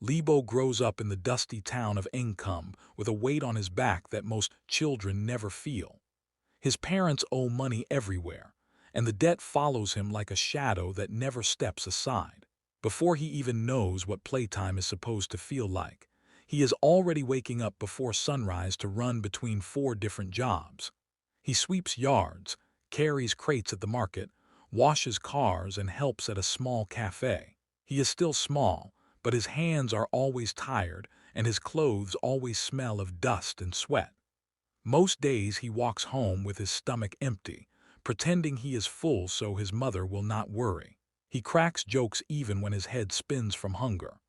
Lebo grows up in the dusty town of Income with a weight on his back that most children never feel. His parents owe money everywhere, and the debt follows him like a shadow that never steps aside. Before he even knows what playtime is supposed to feel like, he is already waking up before sunrise to run between four different jobs. He sweeps yards, carries crates at the market, washes cars, and helps at a small cafe. He is still small, but his hands are always tired, and his clothes always smell of dust and sweat. Most days he walks home with his stomach empty, pretending he is full so his mother will not worry. He cracks jokes even when his head spins from hunger.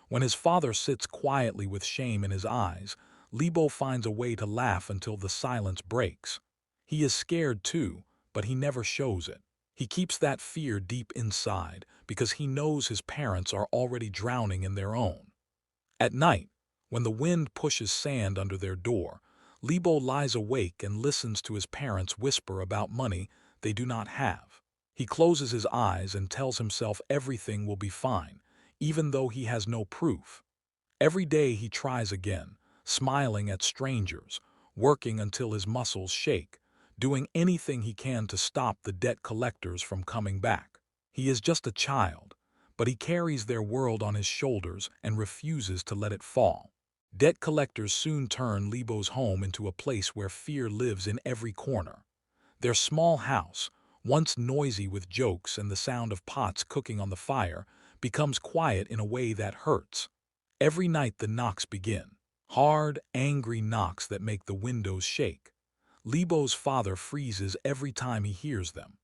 When his father sits quietly with shame in his eyes, Lebo finds a way to laugh until the silence breaks. He is scared too, but he never shows it. He keeps that fear deep inside because he knows his parents are already drowning in their own. At night, when the wind pushes sand under their door, Lebo lies awake and listens to his parents whisper about money they do not have. He closes his eyes and tells himself everything will be fine, even though he has no proof. Every day he tries again, smiling at strangers, working until his muscles shake, doing anything he can to stop the debt collectors from coming back. He is just a child, but he carries their world on his shoulders and refuses to let it fall. Debt collectors soon turn Lebo's home into a place where fear lives in every corner. Their small house, once noisy with jokes and the sound of pots cooking on the fire, becomes quiet in a way that hurts. Every night the knocks begin. Hard, angry knocks that make the windows shake. Lebo's father freezes every time he hears them.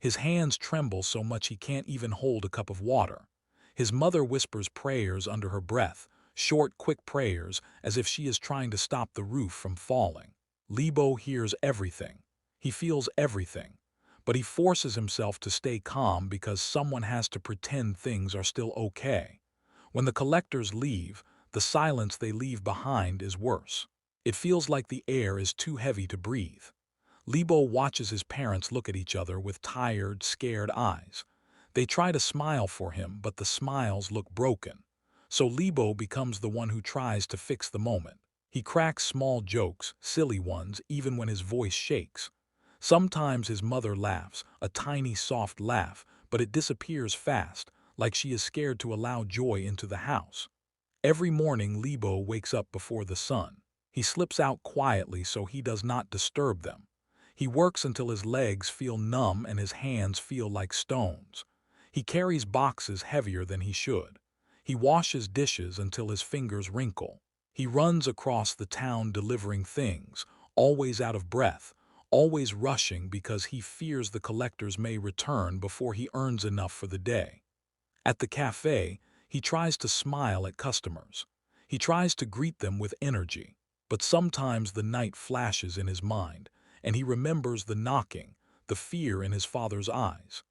His hands tremble so much he can't even hold a cup of water. His mother whispers prayers under her breath, short, quick prayers, as if she is trying to stop the roof from falling. Lebo hears everything. He feels everything. But he forces himself to stay calm because someone has to pretend things are still okay. When the collectors leave, the silence they leave behind is worse. It feels like the air is too heavy to breathe. Lebo watches his parents look at each other with tired, scared eyes. They try to smile for him, but the smiles look broken. So Lebo becomes the one who tries to fix the moment. He cracks small jokes, silly ones, even when his voice shakes. Sometimes his mother laughs, a tiny soft laugh, but it disappears fast, like she is scared to allow joy into the house. Every morning Lebo wakes up before the sun. He slips out quietly so he does not disturb them. He works until his legs feel numb and his hands feel like stones. He carries boxes heavier than he should. He washes dishes until his fingers wrinkle. He runs across the town delivering things, always out of breath, always rushing because he fears the collectors may return before he earns enough for the day. At the cafe, he tries to smile at customers. He tries to greet them with energy, but sometimes the night flashes in his mind, and he remembers the knocking, the fear in his father's eyes.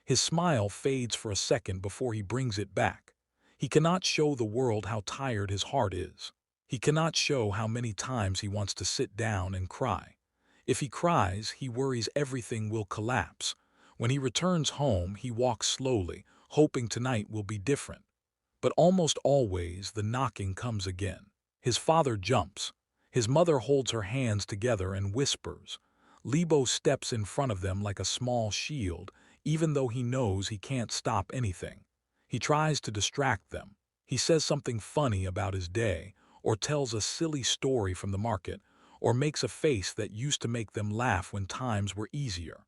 His smile fades for a second before he brings it back. He cannot show the world how tired his heart is. He cannot show how many times he wants to sit down and cry. If he cries, he worries everything will collapse. When he returns home, he walks slowly, hoping tonight will be different. But almost always the knocking comes again. His father jumps. His mother holds her hands together and whispers. Lebo steps in front of them like a small shield, even though he knows he can't stop anything. He tries to distract them. He says something funny about his day, or tells a silly story from the market, or makes a face that used to make them laugh when times were easier.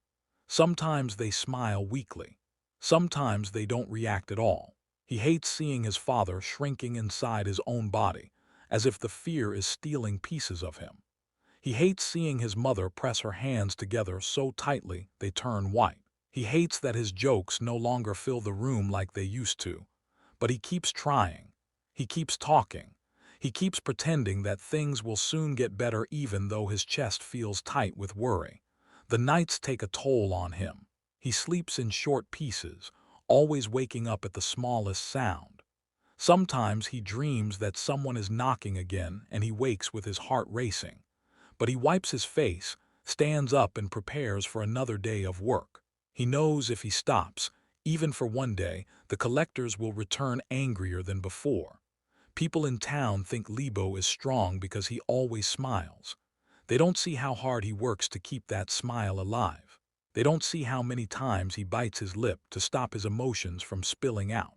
Sometimes they smile weakly. Sometimes they don't react at all. He hates seeing his father shrinking inside his own body, as if the fear is stealing pieces of him. He hates seeing his mother press her hands together so tightly they turn white. He hates that his jokes no longer fill the room like they used to. But he keeps trying. He keeps talking. He keeps pretending that things will soon get better even though his chest feels tight with worry. The nights take a toll on him. He sleeps in short pieces, always waking up at the smallest sound. Sometimes he dreams that someone is knocking again and he wakes with his heart racing. But he wipes his face, stands up and prepares for another day of work. He knows if he stops, even for one day, the collectors will return angrier than before. People in town think Lebo is strong because he always smiles. They don't see how hard he works to keep that smile alive. They don't see how many times he bites his lip to stop his emotions from spilling out.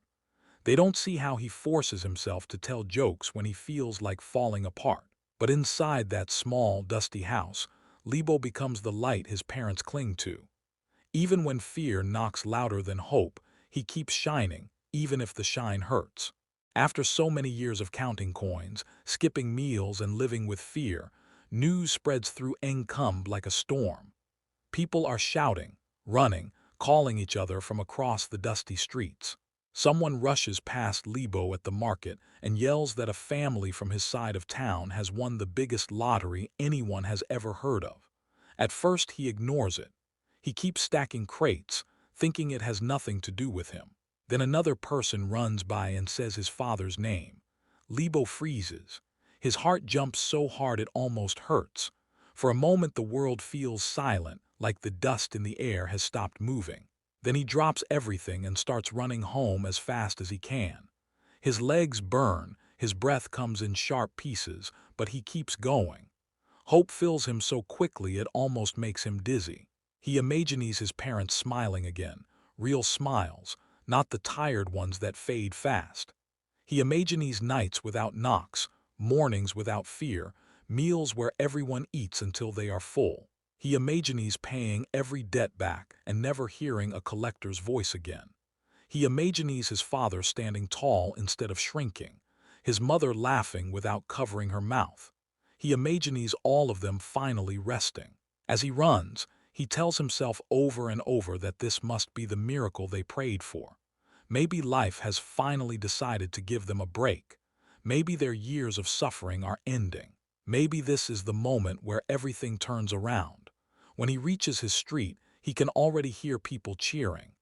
They don't see how he forces himself to tell jokes when he feels like falling apart. But inside that small, dusty house, Lebo becomes the light his parents cling to. Even when fear knocks louder than hope, he keeps shining, even if the shine hurts. After so many years of counting coins, skipping meals, and living with fear, news spreads through Encumb like a storm. People are shouting, running, calling each other from across the dusty streets. Someone rushes past Lebo at the market and yells that a family from his side of town has won the biggest lottery anyone has ever heard of. At first he ignores it. He keeps stacking crates, thinking it has nothing to do with him. Then another person runs by and says his father's name. Lebo freezes. His heart jumps so hard it almost hurts. For a moment the world feels silent, like the dust in the air has stopped moving. Then he drops everything and starts running home as fast as he can. His legs burn, his breath comes in sharp pieces, but he keeps going. Hope fills him so quickly it almost makes him dizzy. He imagines his parents smiling again, real smiles, not the tired ones that fade fast. He imagines nights without knocks, mornings without fear, meals where everyone eats until they are full. He imagines paying every debt back and never hearing a collector's voice again. He imagines his father standing tall instead of shrinking, his mother laughing without covering her mouth. He imagines all of them finally resting. As he runs, he tells himself over and over that this must be the miracle they prayed for. Maybe life has finally decided to give them a break. Maybe their years of suffering are ending. Maybe this is the moment where everything turns around. When he reaches his street, he can already hear people cheering.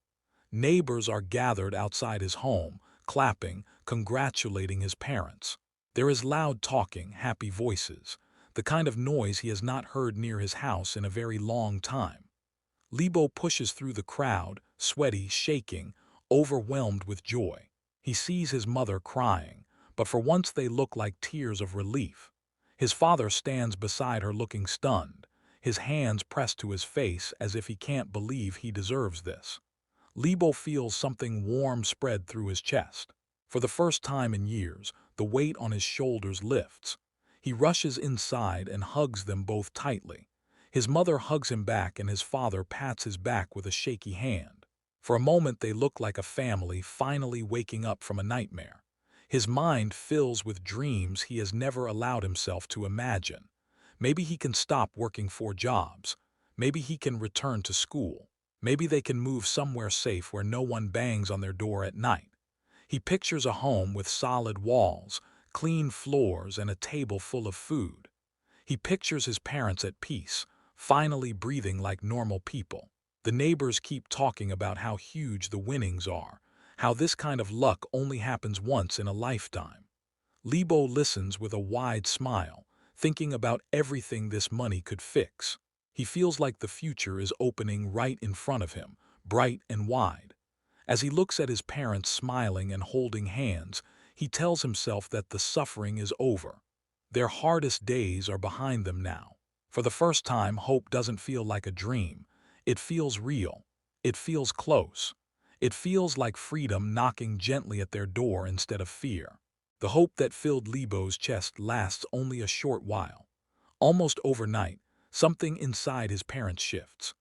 Neighbors are gathered outside his home, clapping, congratulating his parents. There is loud talking, happy voices, the kind of noise he has not heard near his house in a very long time. Lebo pushes through the crowd, sweaty, shaking, overwhelmed with joy. He sees his mother crying, but for once they look like tears of relief. His father stands beside her looking stunned, his hands pressed to his face as if he can't believe he deserves this. Lebo feels something warm spread through his chest. For the first time in years, the weight on his shoulders lifts. He rushes inside and hugs them both tightly. His mother hugs him back and his father pats his back with a shaky hand. For a moment they look like a family finally waking up from a nightmare. His mind fills with dreams he has never allowed himself to imagine. Maybe he can stop working 4 jobs. Maybe he can return to school. Maybe they can move somewhere safe where no one bangs on their door at night. He pictures a home with solid walls, clean floors, and a table full of food. He pictures his parents at peace, finally breathing like normal people. The neighbors keep talking about how huge the winnings are, how this kind of luck only happens once in a lifetime. Lebo listens with a wide smile, thinking about everything this money could fix. He feels like the future is opening right in front of him, bright and wide. As he looks at his parents smiling and holding hands, he tells himself that the suffering is over. Their hardest days are behind them now. For the first time, hope doesn't feel like a dream. It feels real. It feels close. It feels like freedom knocking gently at their door instead of fear. The hope that filled Lebo's chest lasts only a short while. Almost overnight, something inside his parents shifts.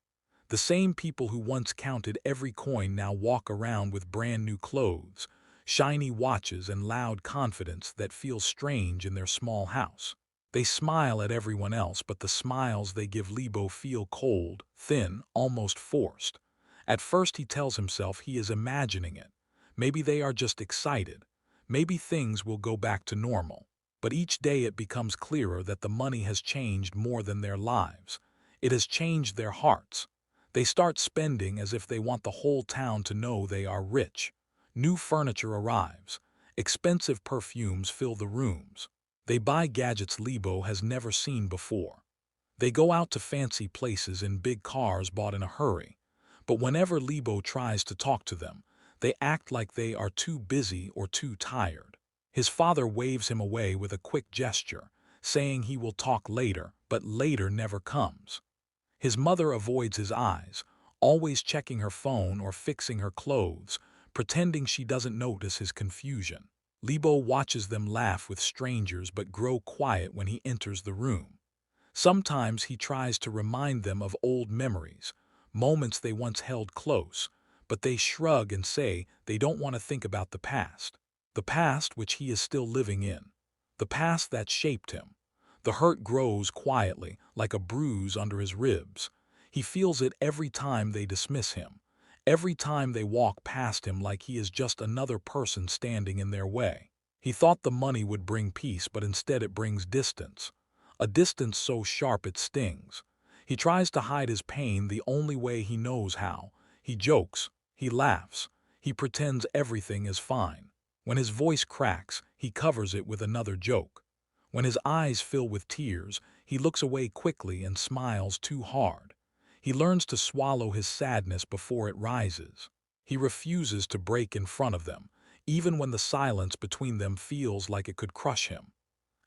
The same people who once counted every coin now walk around with brand new clothes, shiny watches, and loud confidence that feels strange in their small house. They smile at everyone else, but the smiles they give Lebo feel cold, thin, almost forced. At first he tells himself he is imagining it. Maybe they are just excited. Maybe things will go back to normal. But each day it becomes clearer that the money has changed more than their lives. It has changed their hearts. They start spending as if they want the whole town to know they are rich. New furniture arrives. Expensive perfumes fill the rooms. They buy gadgets Lebo has never seen before. They go out to fancy places in big cars bought in a hurry. But whenever Lebo tries to talk to them, they act like they are too busy or too tired. His father waves him away with a quick gesture, saying he will talk later, but later never comes. His mother avoids his eyes, always checking her phone or fixing her clothes, pretending she doesn't notice his confusion. Lebo watches them laugh with strangers but grow quiet when he enters the room. Sometimes he tries to remind them of old memories, moments they once held close, but they shrug and say they don't want to think about the past. The past which he is still living in. The past that shaped him. The hurt grows quietly, like a bruise under his ribs. He feels it every time they dismiss him, every time they walk past him like he is just another person standing in their way. He thought the money would bring peace, but instead it brings distance. A distance so sharp it stings. He tries to hide his pain the only way he knows how. He jokes, he laughs, he pretends everything is fine. When his voice cracks, he covers it with another joke. When his eyes fill with tears, he looks away quickly and smiles too hard. He learns to swallow his sadness before it rises. He refuses to break in front of them, even when the silence between them feels like it could crush him.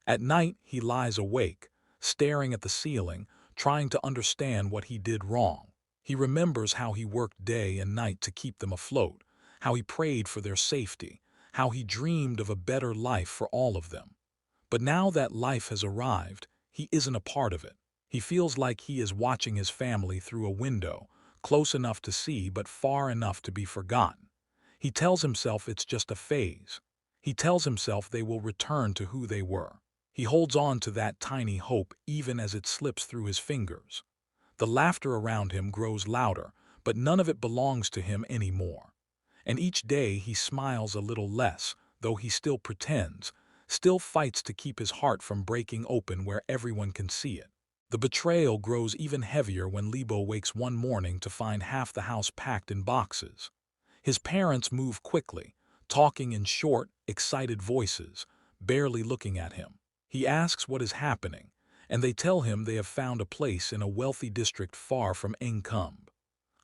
At night, he lies awake, staring at the ceiling, trying to understand what he did wrong. He remembers how he worked day and night to keep them afloat, how he prayed for their safety, how he dreamed of a better life for all of them. But now that life has arrived, he isn't a part of it. He feels like he is watching his family through a window, close enough to see but far enough to be forgotten. He tells himself it's just a phase. He tells himself they will return to who they were. He holds on to that tiny hope even as it slips through his fingers. The laughter around him grows louder, but none of it belongs to him anymore. And each day he smiles a little less, though he still pretends, still fights to keep his heart from breaking open where everyone can see it. The betrayal grows even heavier when Lebo wakes one morning to find half the house packed in boxes. His parents move quickly, talking in short, excited voices, barely looking at him. He asks what is happening, and they tell him they have found a place in a wealthy district far from Income.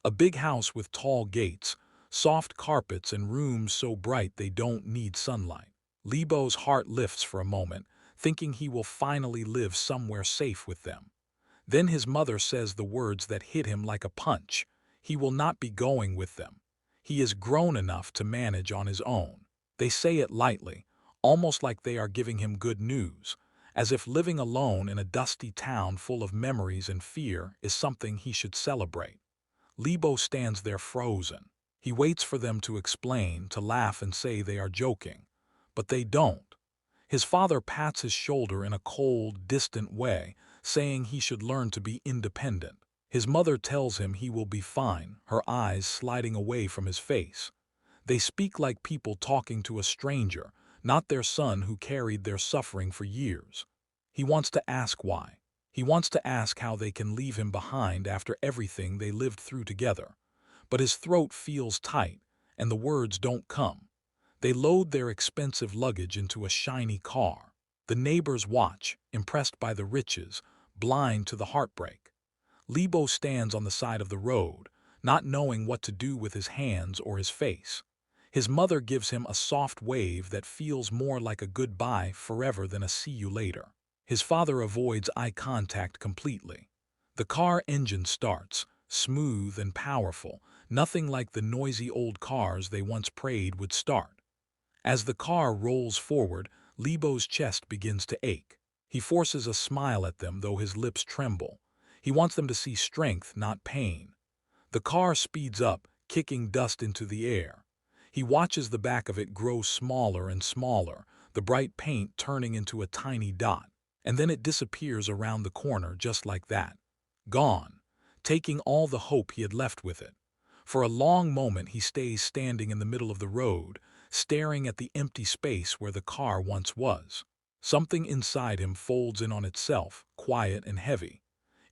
A big house with tall gates, soft carpets, and rooms so bright they don't need sunlight. Lebo's heart lifts for a moment, thinking he will finally live somewhere safe with them. Then his mother says the words that hit him like a punch. He will not be going with them. He is grown enough to manage on his own. They say it lightly, almost like they are giving him good news, as if living alone in a dusty town full of memories and fear is something he should celebrate. Lebo stands there frozen. He waits for them to explain, to laugh and say they are joking. But they don't. His father pats his shoulder in a cold, distant way, saying he should learn to be independent. His mother tells him he will be fine, her eyes sliding away from his face. They speak like people talking to a stranger, not their son who carried their suffering for years. He wants to ask why. He wants to ask how they can leave him behind after everything they lived through together. But his throat feels tight, and the words don't come. They load their expensive luggage into a shiny car. The neighbors watch, impressed by the riches, blind to the heartbreak. Lebo stands on the side of the road, not knowing what to do with his hands or his face. His mother gives him a soft wave that feels more like a goodbye forever than a see you later. His father avoids eye contact completely. The car engine starts, smooth and powerful, nothing like the noisy old cars they once prayed would start. As the car rolls forward, Lebo's chest begins to ache. He forces a smile at them, though his lips tremble. He wants them to see strength, not pain. The car speeds up, kicking dust into the air. He watches the back of it grow smaller and smaller, the bright paint turning into a tiny dot. And then it disappears around the corner just like that. Gone, taking all the hope he had left with it. For a long moment he stays standing in the middle of the road, staring at the empty space where the car once was. Something inside him folds in on itself, quiet and heavy.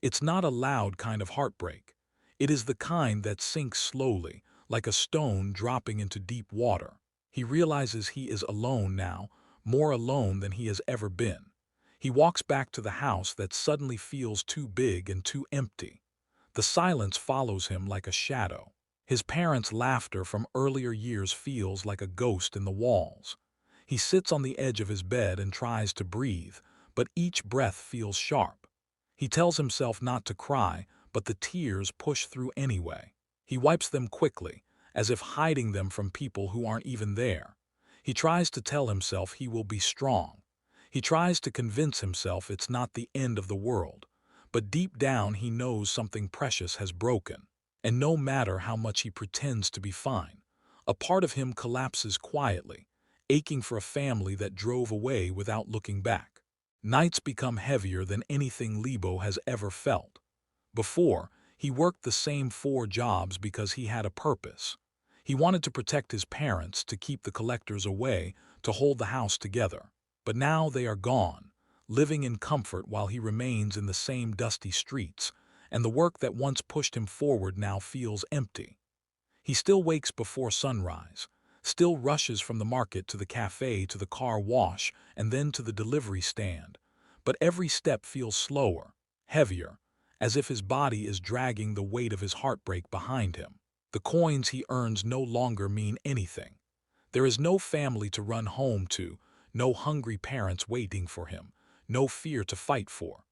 It's not a loud kind of heartbreak. It is the kind that sinks slowly, like a stone dropping into deep water. He realizes he is alone now, more alone than he has ever been. He walks back to the house that suddenly feels too big and too empty. The silence follows him like a shadow. His parents' laughter from earlier years feels like a ghost in the walls. He sits on the edge of his bed and tries to breathe, but each breath feels sharp. He tells himself not to cry, but the tears push through anyway. He wipes them quickly, as if hiding them from people who aren't even there. He tries to tell himself he will be strong. He tries to convince himself it's not the end of the world. But deep down he knows something precious has broken. And no matter how much he pretends to be fine, a part of him collapses quietly, aching for a family that drove away without looking back. Nights become heavier than anything Lebo has ever felt. Before, he worked the same 4 jobs because he had a purpose. He wanted to protect his parents, to keep the collectors away, to hold the house together. But now they are gone, living in comfort while he remains in the same dusty streets, and the work that once pushed him forward now feels empty. He still wakes before sunrise, still rushes from the market to the cafe to the car wash and then to the delivery stand. But every step feels slower, heavier, as if his body is dragging the weight of his heartbreak behind him. The coins he earns no longer mean anything. There is no family to run home to, no hungry parents waiting for him, no fear to fight for.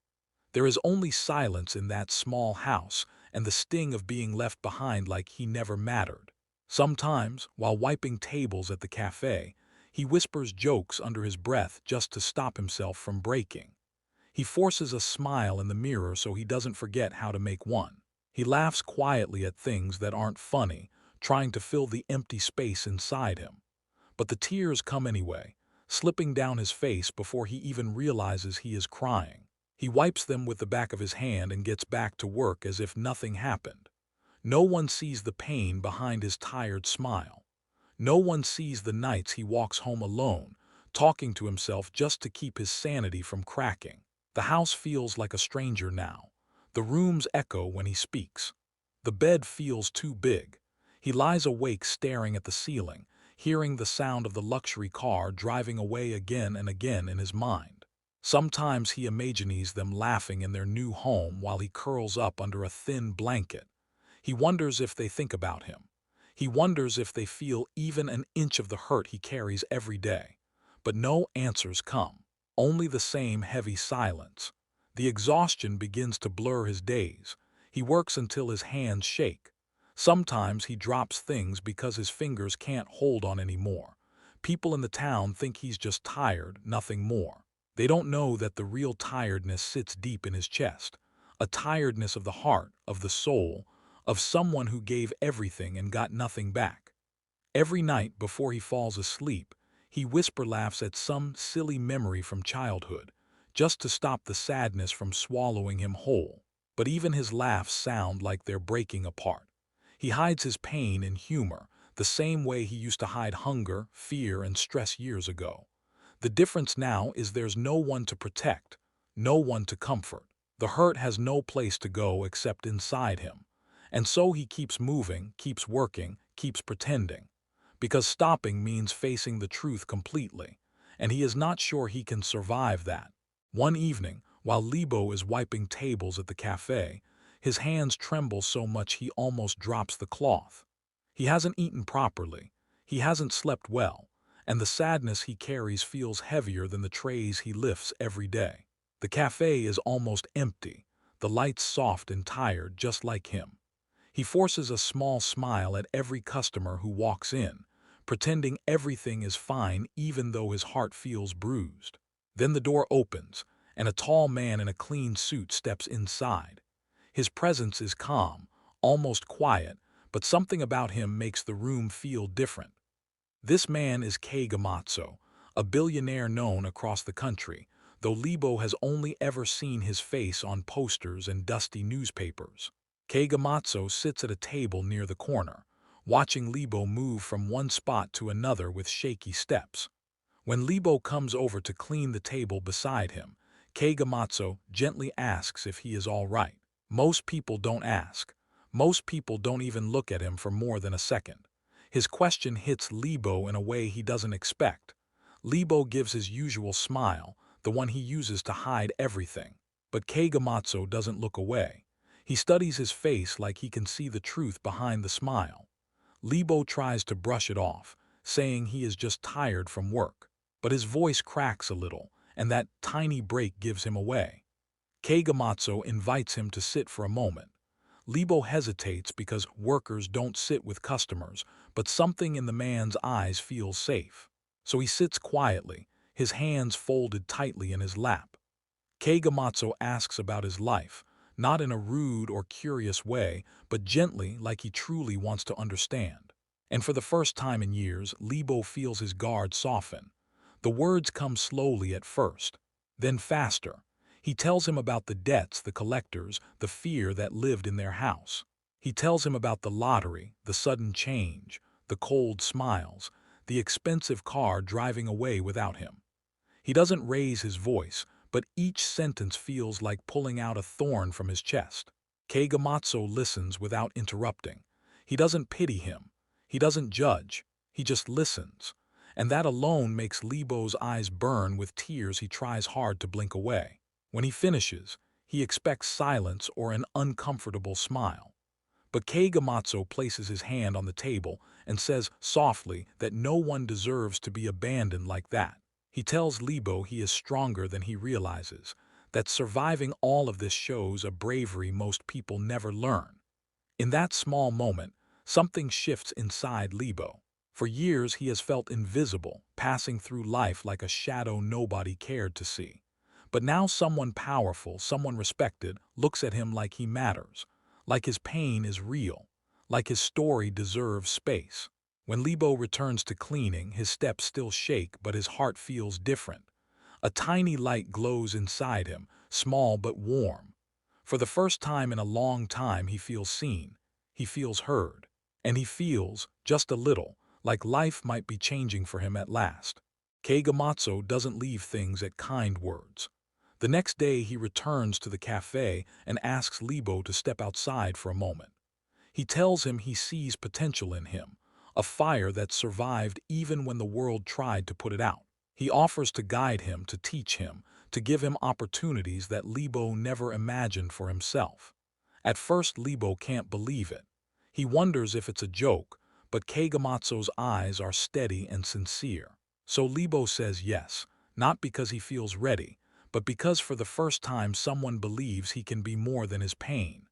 There is only silence in that small house and the sting of being left behind like he never mattered. Sometimes, while wiping tables at the cafe, he whispers jokes under his breath just to stop himself from breaking. He forces a smile in the mirror so he doesn't forget how to make one. He laughs quietly at things that aren't funny, trying to fill the empty space inside him. But the tears come anyway, slipping down his face before he even realizes he is crying. He wipes them with the back of his hand and gets back to work as if nothing happened. No one sees the pain behind his tired smile. No one sees the nights he walks home alone, talking to himself just to keep his sanity from cracking. The house feels like a stranger now. The rooms echo when he speaks. The bed feels too big. He lies awake staring at the ceiling, hearing the sound of the luxury car driving away again and again in his mind. Sometimes he imagines them laughing in their new home while he curls up under a thin blanket. He wonders if they think about him. He wonders if they feel even an inch of the hurt he carries every day. But no answers come. Only the same heavy silence. The exhaustion begins to blur his days. He works until his hands shake. Sometimes he drops things because his fingers can't hold on anymore. People in the town think he's just tired, nothing more. They don't know that the real tiredness sits deep in his chest. A tiredness of the heart, of the soul, of someone who gave everything and got nothing back. Every night before he falls asleep, he whisper laughs at some silly memory from childhood, just to stop the sadness from swallowing him whole. But even his laughs sound like they're breaking apart. He hides his pain in humor, the same way he used to hide hunger, fear, and stress years ago. The difference now is there's no one to protect, no one to comfort. The hurt has no place to go except inside him. And so he keeps moving, keeps working, keeps pretending. Because stopping means facing the truth completely, and he is not sure he can survive that. One evening, while Lebo is wiping tables at the cafe, his hands tremble so much he almost drops the cloth. He hasn't eaten properly, he hasn't slept well, and the sadness he carries feels heavier than the trays he lifts every day. The cafe is almost empty, the lights soft and tired just like him. He forces a small smile at every customer who walks in, pretending everything is fine even though his heart feels bruised. Then the door opens, and a tall man in a clean suit steps inside. His presence is calm, almost quiet, but something about him makes the room feel different. This man is Keigamatsu, a billionaire known across the country, though Lebo has only ever seen his face on posters and dusty newspapers. Keigamatsu sits at a table near the corner, watching Lebo move from one spot to another with shaky steps. When Lebo comes over to clean the table beside him, Keigamatsu gently asks if he is all right. Most people don't ask. Most people don't even look at him for more than a second. His question hits Lebo in a way he doesn't expect. Lebo gives his usual smile, the one he uses to hide everything. But Keigamatsu doesn't look away. He studies his face like he can see the truth behind the smile. Lebo tries to brush it off, saying he is just tired from work. But his voice cracks a little, and that tiny break gives him away. Keigamatsu invites him to sit for a moment. Lebo hesitates because workers don't sit with customers, but something in the man's eyes feels safe. So he sits quietly, his hands folded tightly in his lap. Keigamatsu asks about his life, not in a rude or curious way, but gently like he truly wants to understand. And for the first time in years, Lebo feels his guard soften. The words come slowly at first, then faster. He tells him about the debts, the collectors, the fear that lived in their house. He tells him about the lottery, the sudden change, the cold smiles, the expensive car driving away without him. He doesn't raise his voice, but each sentence feels like pulling out a thorn from his chest. Keigamatsu listens without interrupting. He doesn't pity him. He doesn't judge. He just listens. And that alone makes Lebo's eyes burn with tears he tries hard to blink away. When he finishes, he expects silence or an uncomfortable smile. But Keigamatsu places his hand on the table and says softly that no one deserves to be abandoned like that. He tells Lebo he is stronger than he realizes, that surviving all of this shows a bravery most people never learn. In that small moment, something shifts inside Lebo. For years he has felt invisible, passing through life like a shadow nobody cared to see. But now someone powerful, someone respected, looks at him like he matters, like his pain is real, like his story deserves space. When Lebo returns to cleaning, his steps still shake, but his heart feels different. A tiny light glows inside him, small but warm. For the first time in a long time he feels seen, he feels heard, and he feels, just a little, like life might be changing for him at last. Keigamatsu doesn't leave things at kind words. The next day he returns to the cafe and asks Lebo to step outside for a moment. He tells him he sees potential in him, a fire that survived even when the world tried to put it out. He offers to guide him, to teach him, to give him opportunities that Lebo never imagined for himself. At first Lebo can't believe it. He wonders if it's a joke, but Keigamatsu's eyes are steady and sincere. So Lebo says yes, not because he feels ready, but because for the first time someone believes he can be more than his pain.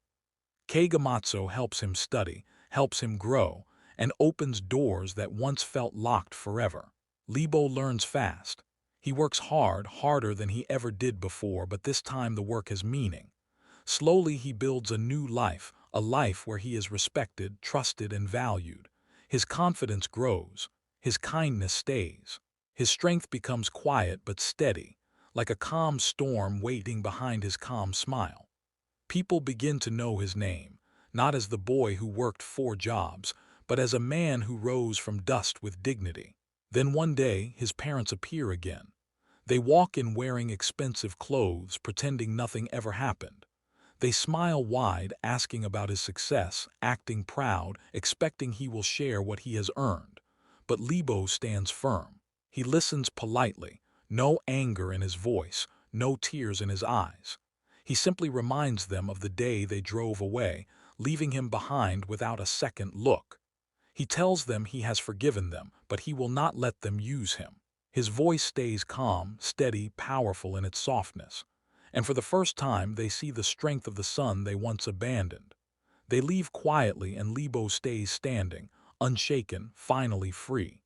Keigamatsu helps him study, helps him grow, and opens doors that once felt locked forever. Lebo learns fast. He works hard, harder than he ever did before, but this time the work has meaning. Slowly he builds a new life, a life where he is respected, trusted, and valued. His confidence grows. His kindness stays. His strength becomes quiet but steady, like a calm storm waiting behind his calm smile. People begin to know his name, not as the boy who worked 4 jobs, but as a man who rose from dust with dignity. Then one day, his parents appear again. They walk in wearing expensive clothes, pretending nothing ever happened. They smile wide, asking about his success, acting proud, expecting he will share what he has earned. But Lebo stands firm. He listens politely, no anger in his voice, no tears in his eyes. He simply reminds them of the day they drove away, leaving him behind without a second look. He tells them he has forgiven them, but he will not let them use him. His voice stays calm, steady, powerful in its softness. And for the first time, they see the strength of the son they once abandoned. They leave quietly and Lebo stays standing, unshaken, finally free.